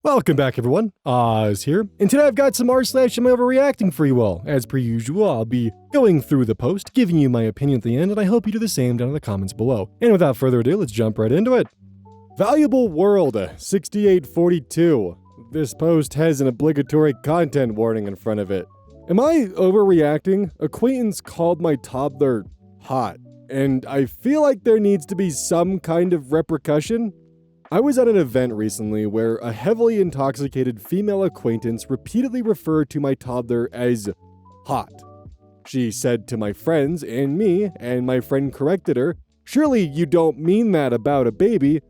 Welcome back, everyone. Oz here, and today I've got some r/AmIOverReacting for you all. As per usual, I'll be going through the post, giving you my opinion at the end, and I hope you do the same down in the comments below. And without further ado, let's jump right into it. Valuable World, 6842. This post has an obligatory content warning in front of it. Am I overreacting? Acquaintance called my toddler hot, and I feel like there needs to be some kind of repercussion. I was at an event recently where a heavily intoxicated female acquaintance repeatedly referred to my toddler as hot. She said to my friends and me, and my friend corrected her, "Surely you don't mean that about a baby?"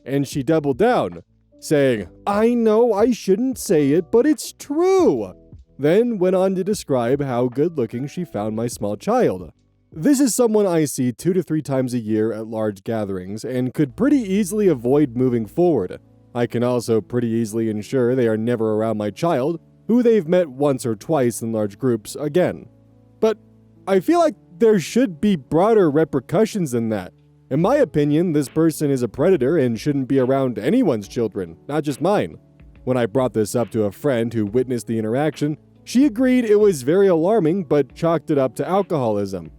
And she doubled down, saying, "I know I shouldn't say it, but it's true." Then went on to describe how good-looking she found my small child. This is someone I see 2 to 3 times a year at large gatherings and could pretty easily avoid moving forward. I can also pretty easily ensure they are never around my child, who they've met once or twice in large groups again. But I feel like there should be broader repercussions than that. In my opinion, this person is a predator and shouldn't be around anyone's children, not just mine. When I brought this up to a friend who witnessed the interaction, she agreed it was very alarming but chalked it up to alcoholism.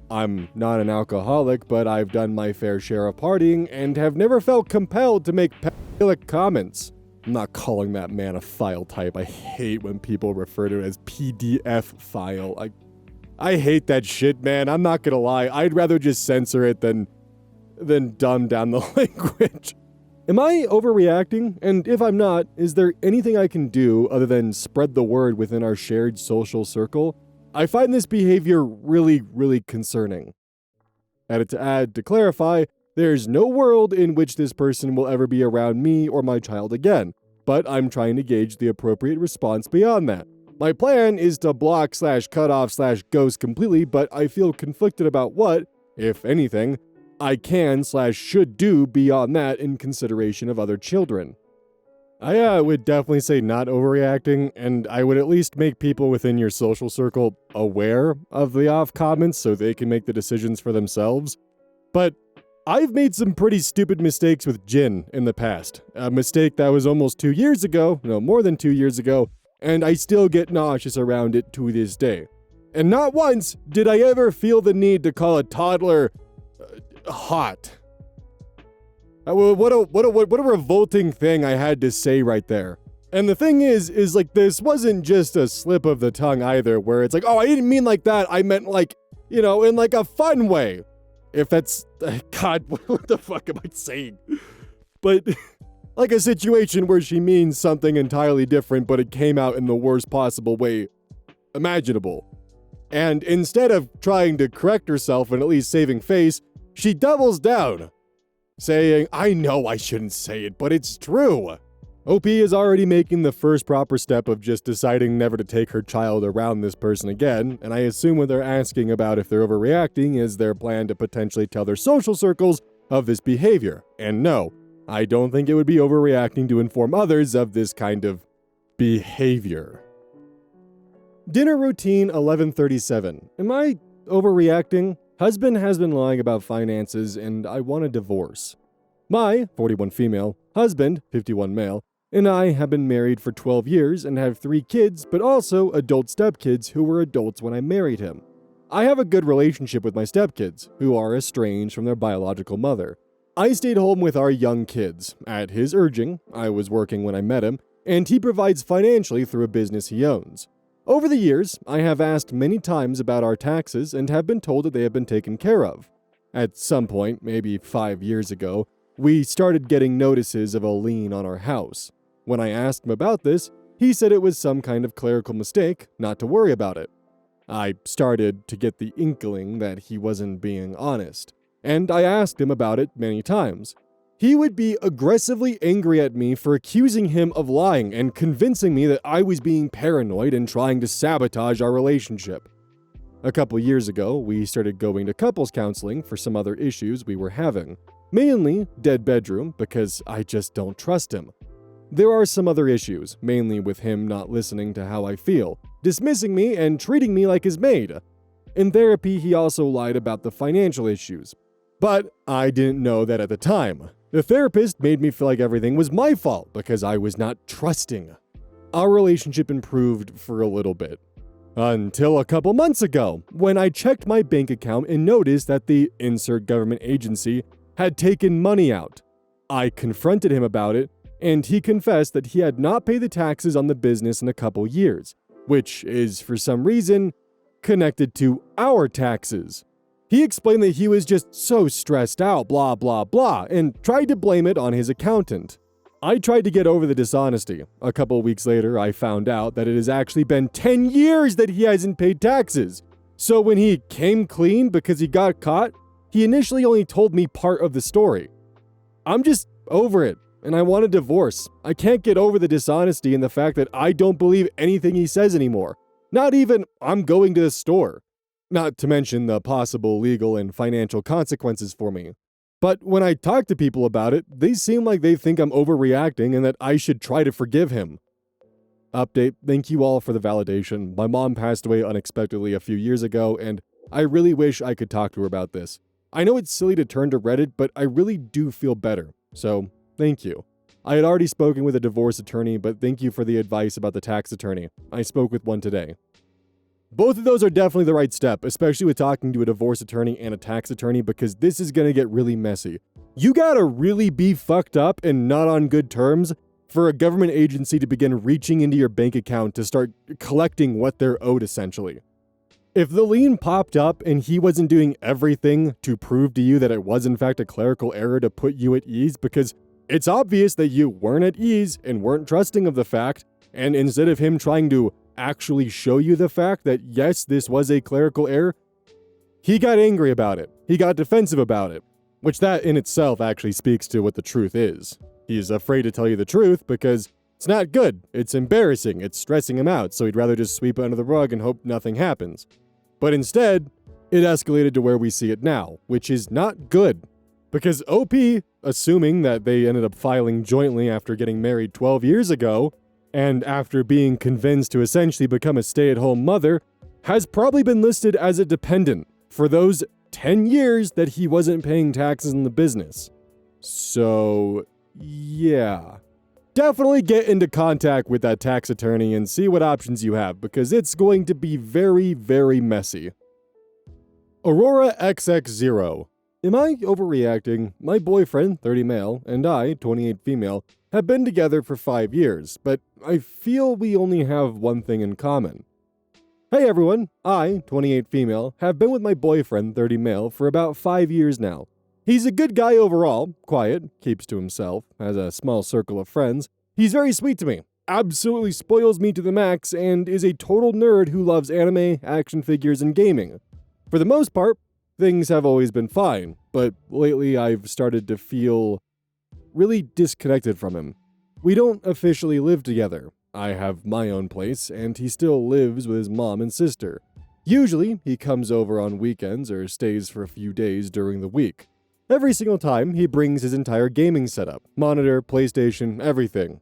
I'm not an alcoholic, but I've done my fair share of partying and have never felt compelled to make pedophilic comments. I'm not calling that man a file type. I hate when people refer to it as PDF file. I hate that shit, man. I'm not gonna lie. I'd rather just censor it than dumb down the language. Am I overreacting? And if I'm not, is there anything I can do other than spread the word within our shared social circle? I find this behavior really concerning. Added to add, to clarify, there's no world in which this person will ever be around me or my child again, but I'm trying to gauge the appropriate response beyond that. My plan is to block/cut off/ghost completely, but I feel conflicted about what, if anything, I can/should do beyond that in consideration of other children. I would definitely say not overreacting, and I would at least make people within your social circle aware of the off comments so they can make the decisions for themselves. But I've made some pretty stupid mistakes with gin in the past. A mistake that was almost 2 years ago, no, more than 2 years ago, and I still get nauseous around it to this day. And not once did I ever feel the need to call a toddler hot. What a revolting thing I had to say right there. And the thing is like, this wasn't just a slip of the tongue either, where it's like, oh, I didn't mean like that. I meant like, in like a fun way. If that's, God, what the fuck am I saying? But like a situation where she means something entirely different, but it came out in the worst possible way imaginable. And instead of trying to correct herself and at least saving face, she doubles down, saying, "I know I shouldn't say it, but it's true." OP is already making the first proper step of just deciding never to take her child around this person again, and I assume what they're asking about if they're overreacting is their plan to potentially tell their social circles of this behavior. And no, I don't think it would be overreacting to inform others of this kind of behavior. Dinner routine 1137. Am I overreacting? Husband has been lying about finances, and I want a divorce. My, 41 female, husband, 51 male, and I have been married for 12 years and have 3 kids, but also adult stepkids who were adults when I married him. I have a good relationship with my stepkids, who are estranged from their biological mother. I stayed home with our young kids. At his urging, I was working when I met him, and he provides financially through a business he owns. Over the years, I have asked many times about our taxes and have been told that they have been taken care of. At some point, maybe 5 years ago, we started getting notices of a lien on our house. When I asked him about this, he said it was some kind of clerical mistake, not to worry about it. I started to get the inkling that he wasn't being honest, and I asked him about it many times. He would be aggressively angry at me for accusing him of lying and convincing me that I was being paranoid and trying to sabotage our relationship. A couple years ago, we started going to couples counseling for some other issues we were having. Mainly dead bedroom, because I just don't trust him. There are some other issues, mainly with him not listening to how I feel, dismissing me and treating me like his maid. In therapy, he also lied about the financial issues. But I didn't know that at the time. The therapist made me feel like everything was my fault because I was not trusting. Our relationship improved for a little bit. Until a couple months ago, when I checked my bank account and noticed that the insert government agency had taken money out. I confronted him about it, and he confessed that he had not paid the taxes on the business in a couple years, which is, for some reason, connected to our taxes. He explained that he was just so stressed out, blah blah blah, and tried to blame it on his accountant. I tried to get over the dishonesty. A couple weeks later, I found out that it has actually been 10 years that he hasn't paid taxes. So when he came clean because he got caught, he initially only told me part of the story. I'm just over it, and I want a divorce. I can't get over the dishonesty and the fact that I don't believe anything he says anymore. Not even, I'm going to the store. Not to mention the possible legal and financial consequences for me. But when I talk to people about it, they seem like they think I'm overreacting and that I should try to forgive him. Update, thank you all for the validation. My mom passed away unexpectedly a few years ago, and I really wish I could talk to her about this. I know it's silly to turn to Reddit, but I really do feel better. So, thank you. I had already spoken with a divorce attorney, but thank you for the advice about the tax attorney. I spoke with one today. Both of those are definitely the right step, especially with talking to a divorce attorney and a tax attorney, because this is gonna get really messy. You gotta really be fucked up and not on good terms for a government agency to begin reaching into your bank account to start collecting what they're owed, essentially. If the lien popped up and he wasn't doing everything to prove to you that it was in fact a clerical error to put you at ease, because it's obvious that you weren't at ease and weren't trusting of the fact, and instead of him trying to actually show you the fact that yes, this was a clerical error, he got angry about it. He got defensive about it, which that in itself actually speaks to what the truth is. He's afraid to tell you the truth because it's not good, it's embarrassing, it's stressing him out, so he'd rather just sweep it under the rug and hope nothing happens. But instead, it escalated to where we see it now, which is not good. Because OP, assuming that they ended up filing jointly after getting married 12 years ago, and after being convinced to essentially become a stay-at-home mother, has probably been listed as a dependent for those 10 years that he wasn't paying taxes in the business. So, yeah. Definitely get into contact with that tax attorney and see what options you have, because it's going to be very, very messy. Aurora XX0. Am I overreacting? My boyfriend, 30 male, and I, 28 female, have been together for 5 years, but I feel we only have one thing in common. Hey everyone, I, 28 female, have been with my boyfriend, 30 male, for about 5 years now. He's a good guy overall, quiet, keeps to himself, has a small circle of friends. He's very sweet to me, absolutely spoils me to the max, and is a total nerd who loves anime, action figures, and gaming. For the most part, things have always been fine, but lately I've started to feel really disconnected from him. We don't officially live together. I have my own place, and he still lives with his mom and sister. Usually, he comes over on weekends or stays for a few days during the week. Every single time, he brings his entire gaming setup, monitor, PlayStation, everything.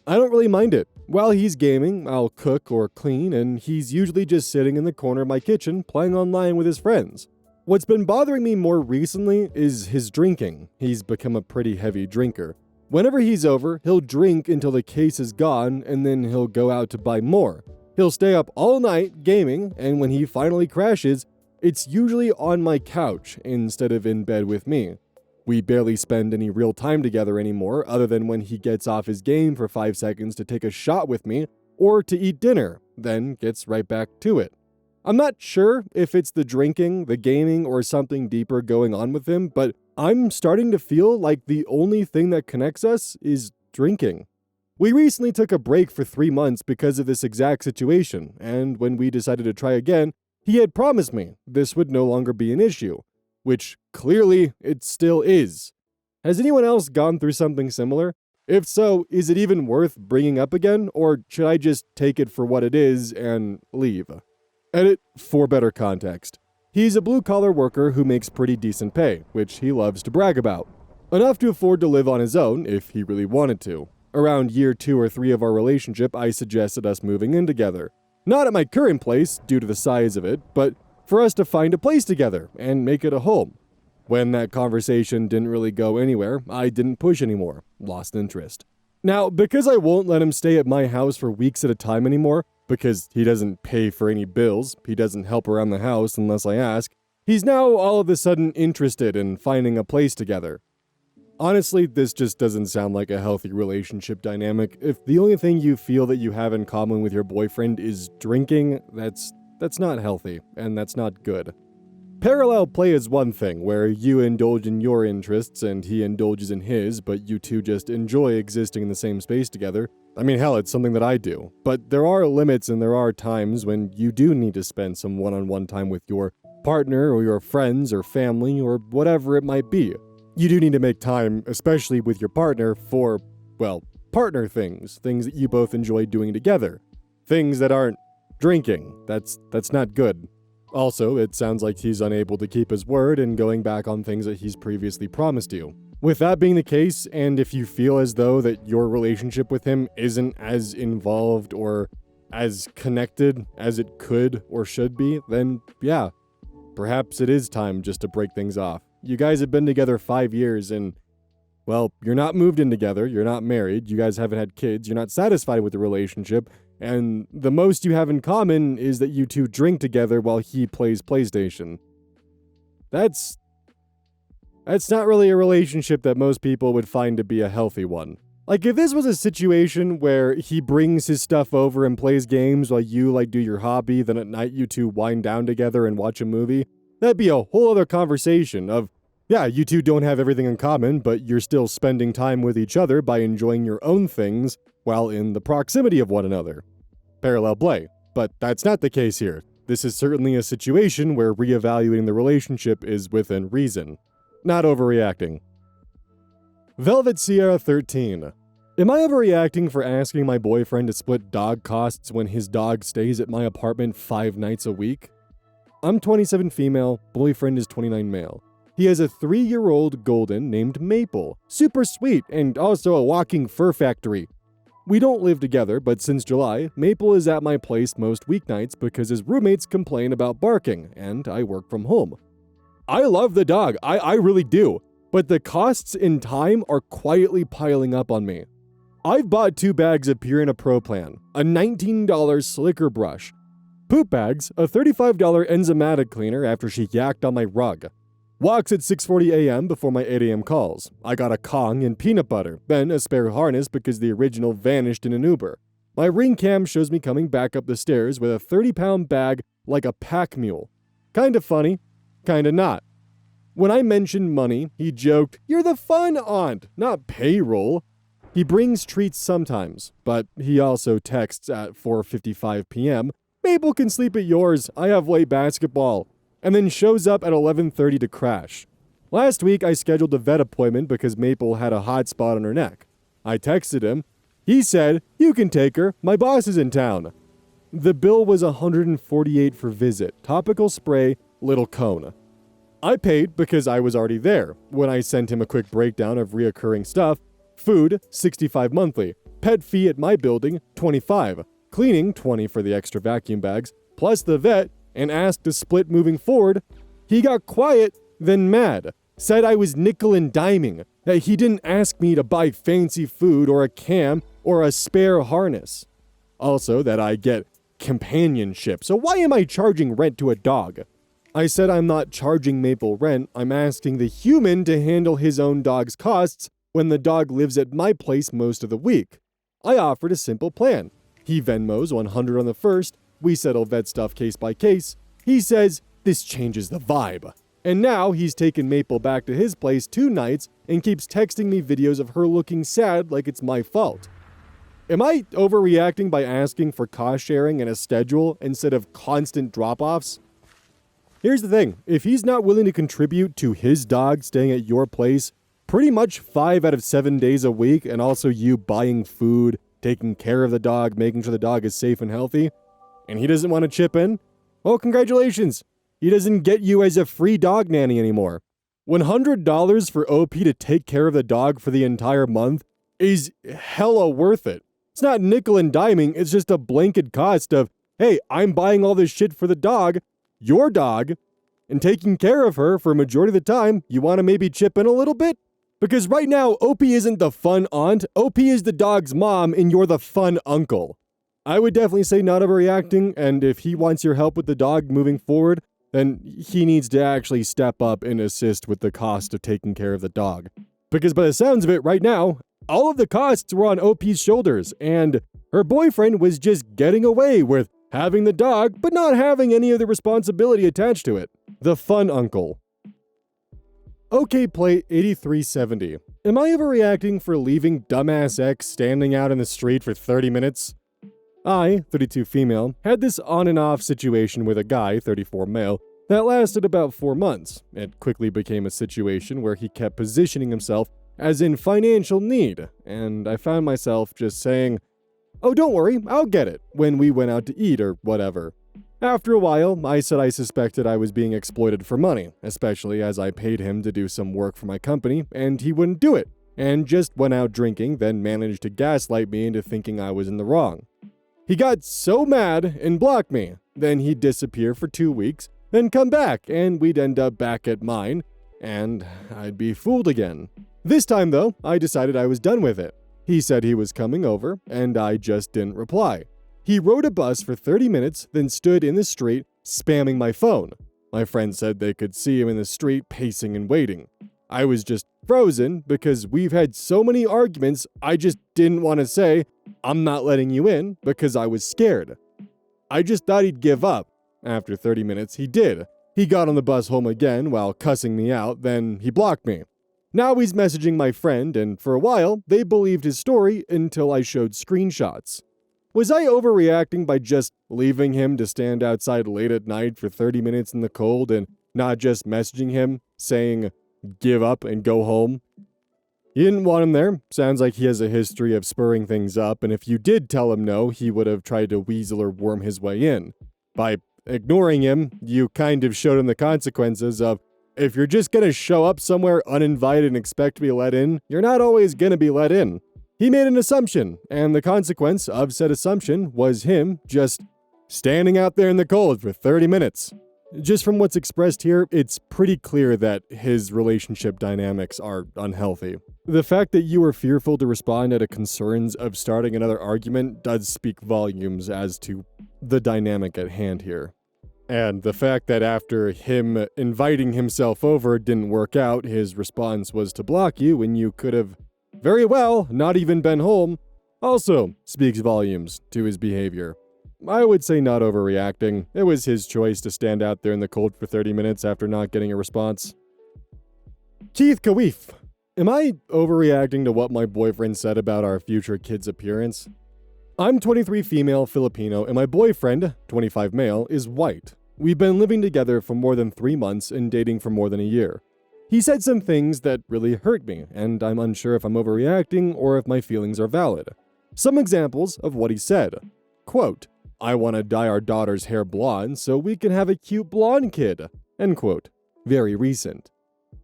I don't really mind it. While he's gaming, I'll cook or clean, and he's usually just sitting in the corner of my kitchen playing online with his friends. What's been bothering me more recently is his drinking. He's become a pretty heavy drinker. Whenever he's over, he'll drink until the case is gone, and then he'll go out to buy more. He'll stay up all night gaming, and when he finally crashes, it's usually on my couch instead of in bed with me. We barely spend any real time together anymore, other than when he gets off his game for 5 seconds to take a shot with me or to eat dinner, then gets right back to it. I'm not sure if it's the drinking, the gaming, or something deeper going on with him, but I'm starting to feel like the only thing that connects us is drinking. We recently took a break for 3 months because of this exact situation, and when we decided to try again, he had promised me this would no longer be an issue, which clearly it still is. Has anyone else gone through something similar? If so, is it even worth bringing up again, or should I just take it for what it is and leave? Edit for better context. He's a blue-collar worker who makes pretty decent pay, which he loves to brag about. Enough to afford to live on his own if he really wanted to. Around year 2 or 3 of our relationship, I suggested us moving in together. Not at my current place, due to the size of it, but for us to find a place together and make it a home. When that conversation didn't really go anywhere, I didn't push anymore, lost interest. Now, because I won't let him stay at my house for weeks at a time anymore, because he doesn't pay for any bills, he doesn't help around the house unless I ask, he's now all of a sudden interested in finding a place together. Honestly, this just doesn't sound like a healthy relationship dynamic. If the only thing you feel that you have in common with your boyfriend is drinking, that's not healthy, and that's not good. Parallel play is one thing, where you indulge in your interests and he indulges in his, but you two just enjoy existing in the same space together. I mean, hell, it's something that I do. But there are limits and there are times when you do need to spend some one-on-one time with your partner or your friends or family or whatever it might be. You do need to make time, especially with your partner, for, well, partner things that you both enjoy doing together. Things that aren't drinking. That's not good. Also, it sounds like he's unable to keep his word and going back on things that he's previously promised you. With that being the case, and if you feel as though that your relationship with him isn't as involved or as connected as it could or should be, then yeah, perhaps it is time just to break things off. You guys have been together 5 years and, well, you're not moved in together, you're not married, you guys haven't had kids, you're not satisfied with the relationship, and the most you have in common is that you two drink together while he plays PlayStation. That's not really a relationship that most people would find to be a healthy one. Like, if this was a situation where he brings his stuff over and plays games while you, do your hobby, then at night you two wind down together and watch a movie, that'd be a whole other conversation of, yeah, you two don't have everything in common, but you're still spending time with each other by enjoying your own things while in the proximity of one another. Parallel play. But that's not the case here. This is certainly a situation where reevaluating the relationship is within reason. Not overreacting. Velvet Sierra 13. Am I overreacting for asking my boyfriend to split dog costs when his dog stays at my apartment 5 nights a week? I'm 27 female, boyfriend is 29 male. He has a 3-year-old golden named Maple, super sweet and also a walking fur factory. We don't live together, but since July, Maple is at my place most weeknights because his roommates complain about barking, and I work from home. I love the dog, I really do, but the costs in time are quietly piling up on me. I've bought 2 bags of Purina Pro Plan, a $19 slicker brush, poop bags, a $35 enzymatic cleaner after she yacked on my rug. Walks at 6:40 a.m. before my 8 a.m. calls. I got a Kong and peanut butter, then a spare harness because the original vanished in an Uber. My ring cam shows me coming back up the stairs with a 30-pound bag like a pack mule. Kinda funny, kinda not. When I mentioned money, he joked, "You're the fun aunt, not payroll." He brings treats sometimes, but he also texts at 4:55 p.m., "Maple can sleep at yours, I have late basketball," and then shows up at 11:30 to crash. Last week, I scheduled a vet appointment because Maple had a hot spot on her neck. I texted him. He said, "You can take her, my boss is in town." The bill was $148 for visit, topical spray, little cone. I paid because I was already there. When I sent him a quick breakdown of reoccurring stuff, food, $65 monthly, pet fee at my building, $25, cleaning, $20 for the extra vacuum bags, plus the vet, and asked to split moving forward, he got quiet, then mad, said I was nickel and diming, that he didn't ask me to buy fancy food or a cam or a spare harness. Also, that I get companionship, so why am I charging rent to a dog? I said I'm not charging Maple rent, I'm asking the human to handle his own dog's costs when the dog lives at my place most of the week. I offered a simple plan. He Venmos $100 on the first, we settle vet stuff case by case. He says, this changes the vibe. And now he's taken Maple back to his place 2 nights and keeps texting me videos of her looking sad like it's my fault. Am I overreacting by asking for cost sharing and a schedule instead of constant drop-offs? Here's the thing, if he's not willing to contribute to his dog staying at your place pretty much 5 out of 7 days a week and also you buying food, taking care of the dog, making sure the dog is safe and healthy, and he doesn't want to chip in, well, congratulations. He doesn't get you as a free dog nanny anymore. $100 for OP to take care of the dog for the entire month is hella worth it. It's not nickel and diming, it's just a blanket cost of, hey, I'm buying all this shit for the dog, your dog, and taking care of her for a majority of the time, you want to maybe chip in a little bit? Because right now, Opie isn't the fun aunt, Opie is the dog's mom, and you're the fun uncle. I would definitely say not overreacting, and if he wants your help with the dog moving forward, then he needs to actually step up and assist with the cost of taking care of the dog. Because by the sounds of it right now, all of the costs were on OP's shoulders, and her boyfriend was just getting away with having the dog, but not having any of the responsibility attached to it. The fun uncle. OK Plate 8370. Am I overreacting for leaving dumbass X standing out in the street for 30 minutes? I, 32 female, had this on and off situation with a guy, 34 male, that lasted about 4 months. It quickly became a situation where he kept positioning himself as in financial need, and I found myself just saying, "Oh, don't worry, I'll get it," when we went out to eat or whatever. After a while, I said I suspected I was being exploited for money, especially as I paid him to do some work for my company, and he wouldn't do it, and just went out drinking, then managed to gaslight me into thinking I was in the wrong. He got so mad and blocked me. Then he'd disappear for 2 weeks, then come back, and we'd end up back at mine, and I'd be fooled again. This time, though, I decided I was done with it. He said he was coming over, and I just didn't reply. He rode a bus for 30 minutes, then stood in the street, spamming my phone. My friends said they could see him in the street pacing and waiting. I was just frozen because we've had so many arguments, I just didn't want to say, "I'm not letting you in," because I was scared. I just thought he'd give up. After 30 minutes, he did. He got on the bus home again while cussing me out, then he blocked me. Now he's messaging my friend, and for a while, they believed his story until I showed screenshots. Was I overreacting by just leaving him to stand outside late at night for 30 minutes in the cold and not just messaging him, saying, "Give up and go home"? You didn't want him there. Sounds like he has a history of spurring things up, and if you did tell him no, he would have tried to weasel or worm his way in. By ignoring him, you kind of showed him the consequences of, if you're just gonna show up somewhere uninvited and expect to be let in, you're not always gonna be let in. He made an assumption, and the consequence of said assumption was him just standing out there in the cold for 30 minutes. Just from what's expressed here, it's pretty clear that his relationship dynamics are unhealthy. The fact that you were fearful to respond out of concerns of starting another argument does speak volumes as to the dynamic at hand here. And the fact that after him inviting himself over didn't work out, his response was to block you when you could have very well not even been home, also speaks volumes to his behavior. I would say not overreacting. It was his choice to stand out there in the cold for 30 minutes after not getting a response. KEYZ. Am I overreacting to what my boyfriend said about our future kid's appearance? I'm 23 female Filipino and my boyfriend, 25 male, is white. We've been living together for more than 3 months and dating for more than a year. He said some things that really hurt me, and I'm unsure if I'm overreacting or if my feelings are valid. Some examples of what he said. Quote, "I want to dye our daughter's hair blonde so we can have a cute blonde kid." End quote. Very recent.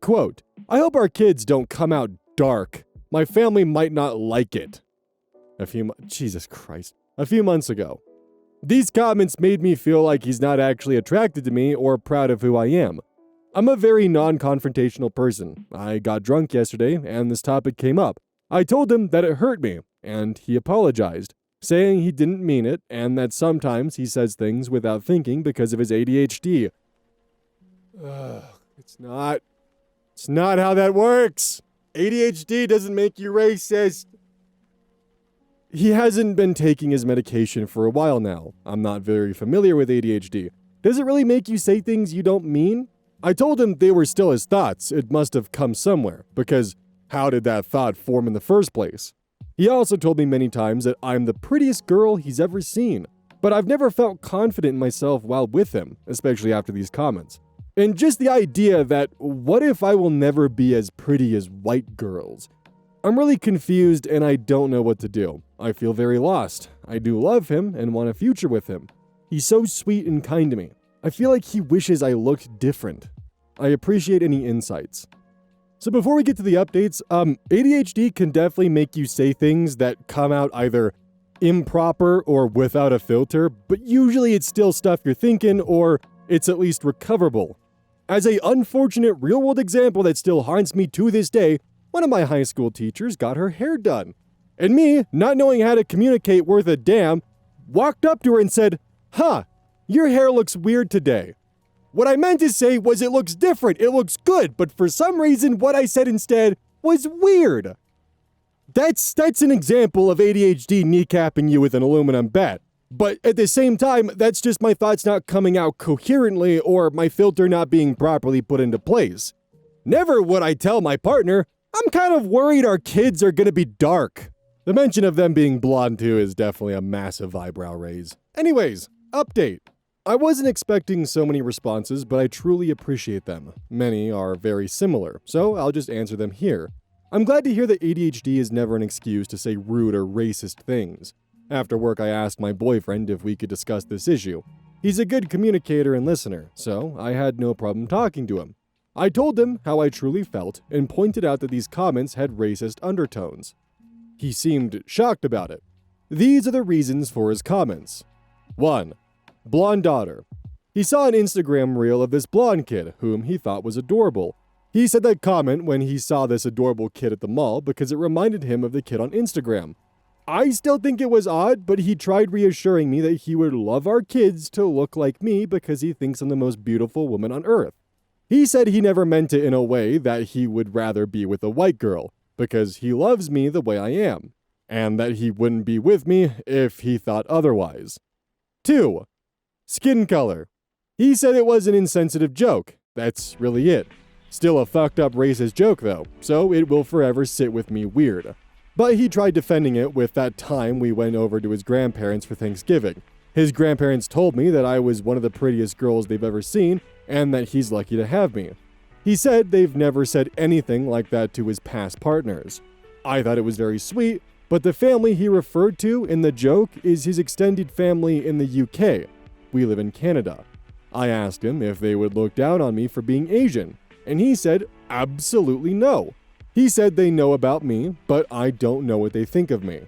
Quote, "I hope our kids don't come out dark. My family might not like it." Jesus Christ. A few months ago. These comments made me feel like he's not actually attracted to me or proud of who I am. I'm a very non-confrontational person. I got drunk yesterday and this topic came up. I told him that it hurt me, and he apologized, saying he didn't mean it and that sometimes he says things without thinking because of his ADHD. It's not how that works. ADHD doesn't make you racist. He hasn't been taking his medication for a while now. I'm not very familiar with ADHD. Does it really make you say things you don't mean? I told him they were still his thoughts. It must have come somewhere, because how did that thought form in the first place? He also told me many times that I'm the prettiest girl he's ever seen, but I've never felt confident in myself while with him, especially after these comments. And just the idea that, what if I will never be as pretty as white girls? I'm really confused and I don't know what to do. I feel very lost. I do love him and want a future with him. He's so sweet and kind to me. I feel like he wishes I looked different. I appreciate any insights. So before we get to the updates, ADHD can definitely make you say things that come out either improper or without a filter, but usually it's still stuff you're thinking or it's at least recoverable. As a unfortunate real-world example that still haunts me to this day, one of my high school teachers got her hair done. And me, not knowing how to communicate worth a damn, walked up to her and said, "Huh, your hair looks weird today." What I meant to say was it looks different, it looks good, but for some reason what I said instead was weird. That's an example of ADHD kneecapping you with an aluminum bat. But at the same time, that's just my thoughts not coming out coherently or my filter not being properly put into place. Never would I tell my partner, "I'm kind of worried our kids are gonna be dark." The mention of them being blonde too is definitely a massive eyebrow raise. Anyways, update. I wasn't expecting so many responses, but I truly appreciate them. Many are very similar, so I'll just answer them here. I'm glad to hear that ADHD is never an excuse to say rude or racist things. After work, I asked my boyfriend if we could discuss this issue. He's a good communicator and listener, so I had no problem talking to him. I told him how I truly felt and pointed out that these comments had racist undertones. He seemed shocked about it. These are the reasons for his comments. 1. Blonde daughter. He saw an Instagram reel of this blonde kid, whom he thought was adorable. He said that comment when he saw this adorable kid at the mall because it reminded him of the kid on Instagram. I still think it was odd, but he tried reassuring me that he would love our kids to look like me because he thinks I'm the most beautiful woman on earth. He said he never meant it in a way that he would rather be with a white girl, because he loves me the way I am, and that he wouldn't be with me if he thought otherwise. 2. Skin color. He said it was an insensitive joke. That's really it. Still a fucked up racist joke though, so it will forever sit with me weird. But he tried defending it with that time we went over to his grandparents for Thanksgiving. His grandparents told me that I was one of the prettiest girls they've ever seen, and that he's lucky to have me. He said they've never said anything like that to his past partners. I thought it was very sweet, but the family he referred to in the joke is his extended family in the UK. We live in Canada. I asked him if they would look down on me for being Asian, and he said absolutely no. He said they know about me, but I don't know what they think of me.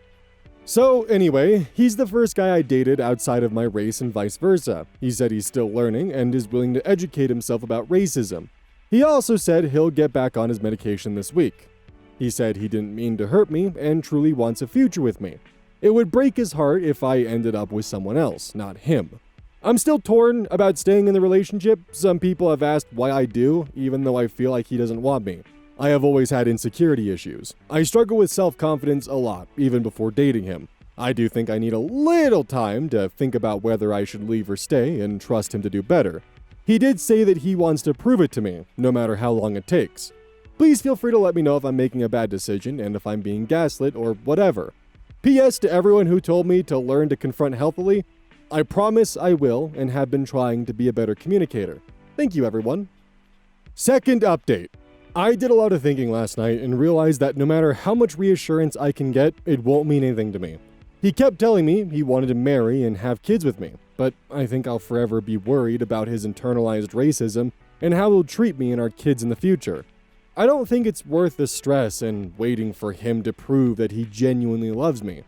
So anyway, he's the first guy I dated outside of my race and vice versa. He said he's still learning and is willing to educate himself about racism. He also said he'll get back on his medication this week. He said he didn't mean to hurt me and truly wants a future with me. It would break his heart if I ended up with someone else, not him. I'm still torn about staying in the relationship. Some people have asked why I do, even though I feel like he doesn't want me. I have always had insecurity issues. I struggle with self-confidence a lot, even before dating him. I do think I need a little time to think about whether I should leave or stay and trust him to do better. He did say that he wants to prove it to me, no matter how long it takes. Please feel free to let me know if I'm making a bad decision and if I'm being gaslit or whatever. P.S. to everyone who told me to learn to confront healthily, I promise I will and have been trying to be a better communicator. Thank you, everyone. Second update. I did a lot of thinking last night and realized that no matter how much reassurance I can get, it won't mean anything to me. He kept telling me he wanted to marry and have kids with me, but I think I'll forever be worried about his internalized racism and how he'll treat me and our kids in the future. I don't think it's worth the stress and waiting for him to prove that he genuinely loves me.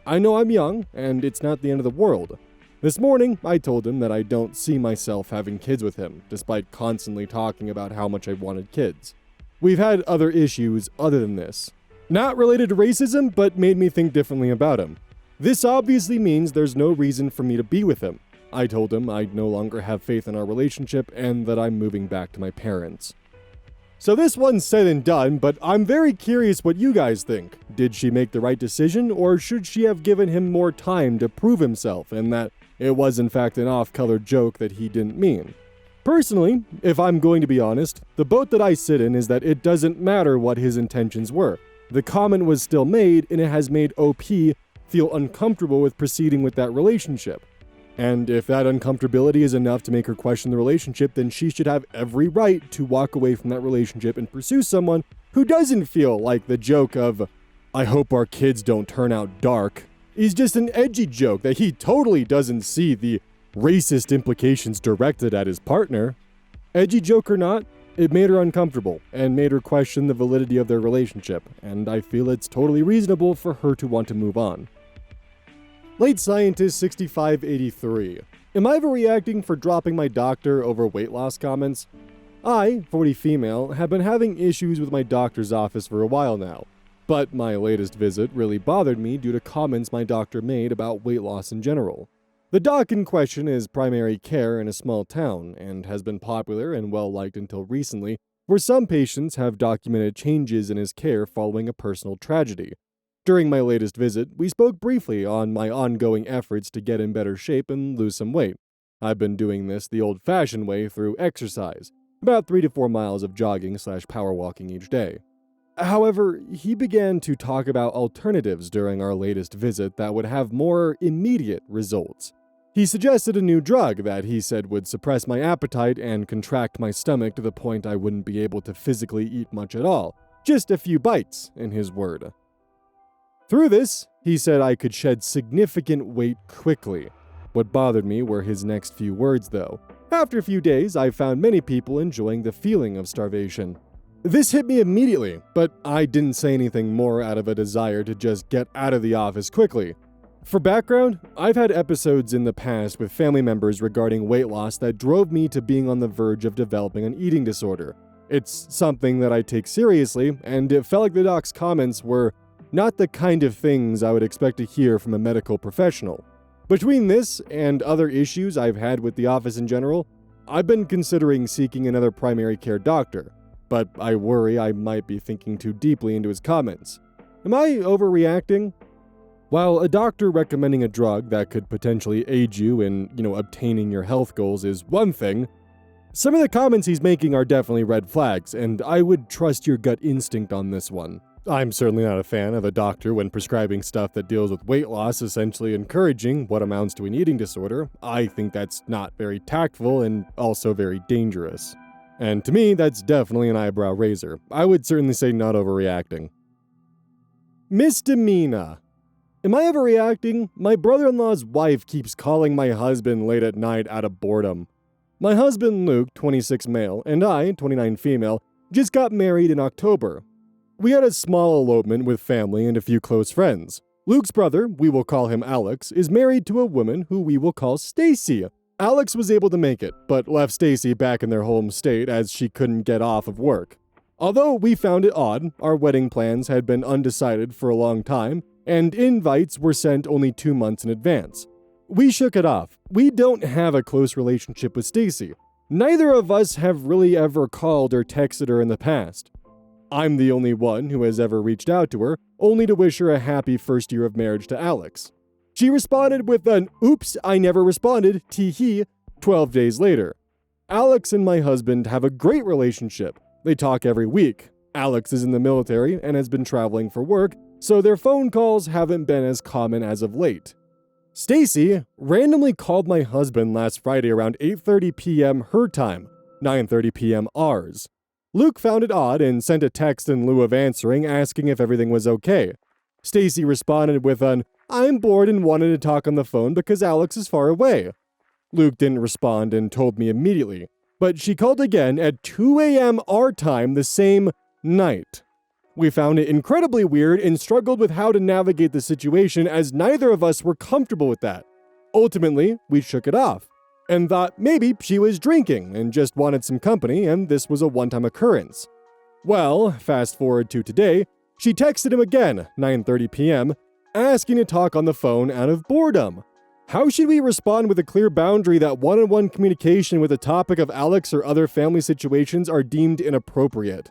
I know I'm young, and it's not the end of the world. This morning, I told him that I don't see myself having kids with him, despite constantly talking about how much I wanted kids. We've had other issues other than this. Not related to racism, but made me think differently about him. This obviously means there's no reason for me to be with him. I told him I'd no longer have faith in our relationship and that I'm moving back to my parents. So this one's said and done, but I'm very curious what you guys think. Did she make the right decision, or should she have given him more time to prove himself and that it was in fact an off-color joke that he didn't mean? Personally, if I'm going to be honest, the boat that I sit in is that it doesn't matter what his intentions were. The comment was still made, and it has made OP feel uncomfortable with proceeding with that relationship. And if that uncomfortability is enough to make her question the relationship, then she should have every right to walk away from that relationship and pursue someone who doesn't feel like the joke of, "I hope our kids don't turn out dark," is just an edgy joke that he totally doesn't see the racist implications directed at his partner. Edgy joke or not, it made her uncomfortable and made her question the validity of their relationship, and I feel it's totally reasonable for her to want to move on. Late Scientist 6583. Am I overreacting for dropping my doctor over weight loss comments? I, 40 female, have been having issues with my doctor's office for a while now, but my latest visit really bothered me due to comments my doctor made about weight loss in general. The doc in question is primary care in a small town and has been popular and well-liked until recently, where some patients have documented changes in his care following a personal tragedy. During my latest visit, we spoke briefly on my ongoing efforts to get in better shape and lose some weight. I've been doing this the old-fashioned way through exercise, about 3 to 4 miles of jogging/power walking each day. However, he began to talk about alternatives during our latest visit that would have more immediate results. He suggested a new drug that he said would suppress my appetite and contract my stomach to the point I wouldn't be able to physically eat much at all, just a few bites, in his word. Through this, he said I could shed significant weight quickly. What bothered me were his next few words, though. After a few days, I found many people enjoying the feeling of starvation. This hit me immediately, but I didn't say anything more out of a desire to just get out of the office quickly. For background, I've had episodes in the past with family members regarding weight loss that drove me to being on the verge of developing an eating disorder. It's something that I take seriously, and it felt like the doc's comments were not the kind of things I would expect to hear from a medical professional. Between this and other issues I've had with the office in general, I've been considering seeking another primary care doctor, but I worry I might be thinking too deeply into his comments. Am I overreacting? While a doctor recommending a drug that could potentially aid you in, obtaining your health goals is one thing, some of the comments he's making are definitely red flags, and I would trust your gut instinct on this one. I'm certainly not a fan of a doctor when prescribing stuff that deals with weight loss, essentially encouraging what amounts to an eating disorder. I think that's not very tactful and also very dangerous. And to me, that's definitely an eyebrow raiser. I would certainly say not overreacting. Misdemeanor. Am I overreacting? My brother-in-law's wife keeps calling my husband late at night out of boredom. My husband Luke, 26 male, and I, 29 female, just got married in October. We had a small elopement with family and a few close friends. Luke's brother, we will call him Alex, is married to a woman who we will call Stacy. Alex was able to make it, but left Stacy back in their home state as she couldn't get off of work. Although we found it odd, our wedding plans had been undecided for a long time, and invites were sent only 2 months in advance. We shook it off. We don't have a close relationship with Stacy. Neither of us have really ever called or texted her in the past. I'm the only one who has ever reached out to her, only to wish her a happy first year of marriage to Alex. She responded with an "oops, I never responded, tee-hee," 12 days later. Alex and my husband have a great relationship. They talk every week. Alex is in the military and has been traveling for work, so their phone calls haven't been as common as of late. Stacy randomly called my husband last Friday around 8:30 p.m. her time, 9:30 p.m. ours. Luke found it odd and sent a text in lieu of answering asking if everything was okay. Stacy responded with an "I'm bored and wanted to talk on the phone because Alex is far away." Luke didn't respond and told me immediately, but she called again at 2 a.m. our time the same night. We found it incredibly weird and struggled with how to navigate the situation as neither of us were comfortable with that. Ultimately, we shook it off and thought maybe she was drinking and just wanted some company and this was a one-time occurrence. Well, fast forward to today, she texted him again, 9:30 p.m., asking to talk on the phone out of boredom. How should we respond with a clear boundary that one-on-one communication with the topic of Alex or other family situations are deemed inappropriate?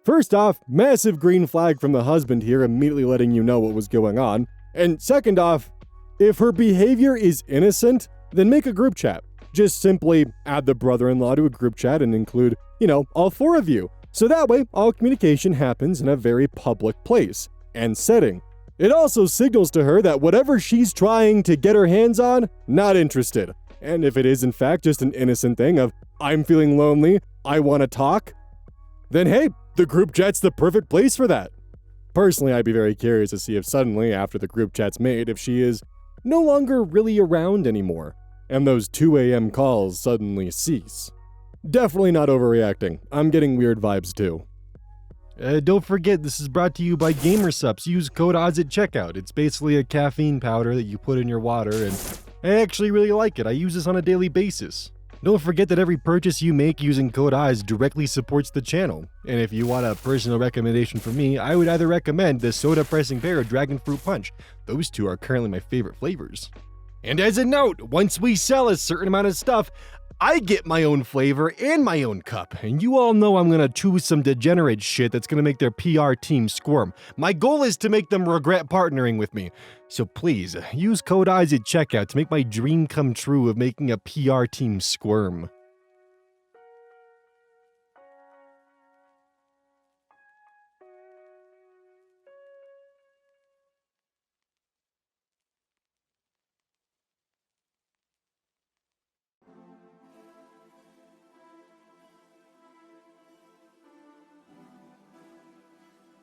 First off, massive green flag from the husband here immediately letting you know what was going on. And second off, if her behavior is innocent, then make a group chat. Just simply add the brother-in-law to a group chat and include, all 4 of you. So that way, all communication happens in a very public place and setting. It also signals to her that whatever she's trying to get her hands on, not interested. And if it is in fact just an innocent thing of, I'm feeling lonely, I want to talk, then hey, the group chat's the perfect place for that. Personally, I'd be very curious to see if suddenly, after the group chat's made, if she is no longer really around anymore, and those 2 a.m. calls suddenly cease. Definitely not overreacting. I'm getting weird vibes too. Don't forget, this is brought to you by GamerSupps. Use code ODDS at checkout. It's basically a caffeine powder that you put in your water, and I actually really like it. I use this on a daily basis. Don't forget that every purchase you make using code EYES directly supports the channel. And if you want a personal recommendation from me, I would either recommend the Soda Pressing Pear or Dragon Fruit Punch. Those two are currently my favorite flavors. And as a note, once we sell a certain amount of stuff, I get my own flavor and my own cup, and you all know I'm gonna choose some degenerate shit that's gonna make their PR team squirm. My goal is to make them regret partnering with me. So please, use code EYES at checkout to make my dream come true of making a PR team squirm.